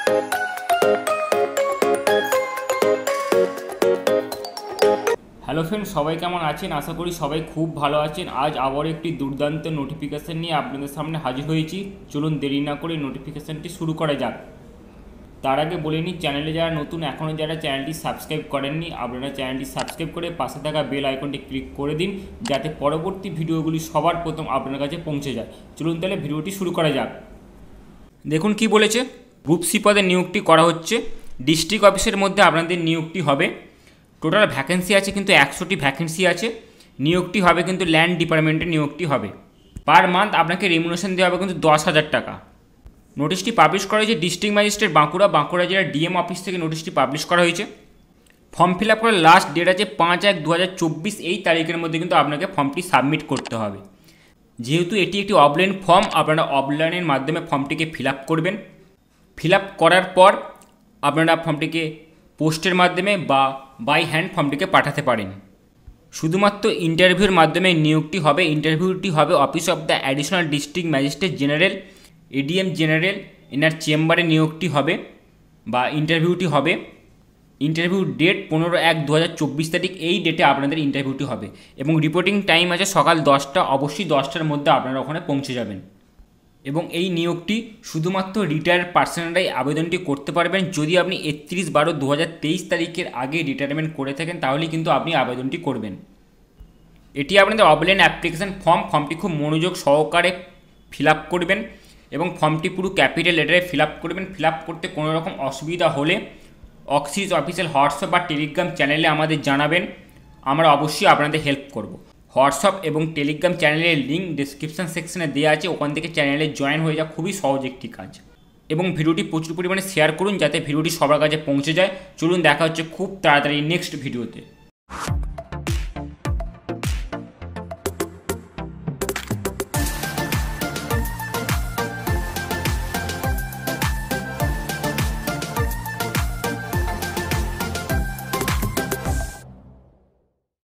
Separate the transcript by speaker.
Speaker 1: Hello friend, সবাই কেমন আছেন? আশা করি সবাই খুব ভালো আছেন। আজ আবার একটি দুর্দান্ত নোটিফিকেশান নিয়ে আপনাদের সামনে হাজির হয়েছি। চলুন দেরি না করে নোটিফিকেশানটি শুরু করা যাক। তার আগে বলে নিই, চ্যানেলে যারা নতুন, এখনও যারা চ্যানেলটি সাবস্ক্রাইব করেননি, আপনারা চ্যানেলটি সাবস্ক্রাইব করে পাশে থাকা বেল আইকনটি ক্লিক করে দিন, যাতে পরবর্তী ভিডিওগুলি সবার প্রথম আপনার কাছে পৌঁছে যায়। চলুন তাহলে ভিডিওটি শুরু করা যাক। দেখুন কি বলেছে, গ্রুপ সি পদে নিয়োগটি করা হচ্ছে। ডিস্ট্রিক্ট অফিসের মধ্যে আপনাদের নিয়োগটি হবে। টোটাল ভ্যাকেন্সি আছে কিন্তু 100টি ভ্যাকেন্সি আছে। নিয়োগটি হবে কিন্তু ল্যান্ড ডিপার্টমেন্টে নিয়োগটি হবে। পার মান্থ আপনাকে রেমুনেশন দেওয়া হবে কিন্তু 10,000 টাকা। নোটিশটি পাবলিশ করা হয়েছে ডিস্ট্রিক্ট ম্যাজিস্ট্রেট বাঁকুড়া জেলার ডিএম অফিস থেকে নোটিশটি পাবলিশ করা হয়েছে। ফর্ম ফিল আপ করার লাস্ট ডেট আছে 5/1/2024। এই তারিখের মধ্যে কিন্তু আপনাকে ফর্মটি সাবমিট করতে হবে। যেহেতু এটি একটি অফলাইন ফর্ম, আপনারা অফলাইনের মাধ্যমে ফর্মটিকে ফিল আপ করবেন। ফিল আপ করার পর আপনারা ফর্মটিকে পোস্টের মাধ্যমে বা বাই হ্যান্ড ফর্মটিকে পাঠাতে পারেন। শুধুমাত্র ইন্টারভিউর মাধ্যমে নিয়োগটি হবে। ইন্টারভিউটি হবে office of the additional district magistrate general, ADM general, এনার চেম্বারে নিয়োগটি হবে বা ইন্টারভিউটি হবে। ইন্টারভিউ ডেট 15/1/2024 তারিখ। এই ডেটে আপনাদের ইন্টারভিউটি হবে এবং রিপোর্টিং টাইম আছে সকাল 10টা। অবশ্যই 10টার মধ্যে আপনারা ওখানে পৌঁছে যাবেন। এবং এই নিয়োগটি শুধুমাত্র রিটায়ার্ড পার্সনরাই আবেদনটি করতে পারবেন। যদি আপনি 31/12/2023 তারিখের আগে রিটায়ারমেন্ট করে থাকেন তাহলেই কিন্তু আপনি আবেদনটি করবেন। এটি আপনাদের অফলাইন অ্যাপ্লিকেশান ফর্ম। ফর্মটি খুব মনোযোগ সহকারে ফিল আপ করবেন এবং ফর্মটি পুরো ক্যাপিটাল লেটারে ফিল আপ করবেন। ফিল আপ করতে কোনো রকম অসুবিধা হলে অক্সিস অফিসিয়াল হোয়াটসঅ্যাপ বা টেলিগ্রাম চ্যানেলে আমাদের জানাবেন। আমরা অবশ্যই আপনাদের হেল্প করব। হোয়াটসঅ্যাপ এবং টেলিগ্রাম চ্যানেলের লিঙ্ক ডেসক্রিপশন সেকশনে দেওয়া আছে, ওখান থেকে চ্যানেলে জয়েন হয়ে যাওয়া খুবই সহজ একটি কাজ। এবং ভিডিওটি প্রচুর পরিমাণে শেয়ার করুন যাতে ভিডিওটি সবার কাছে পৌঁছে যায়। চলুন দেখা হচ্ছে খুব তাড়াতাড়ি নেক্সট ভিডিওতে।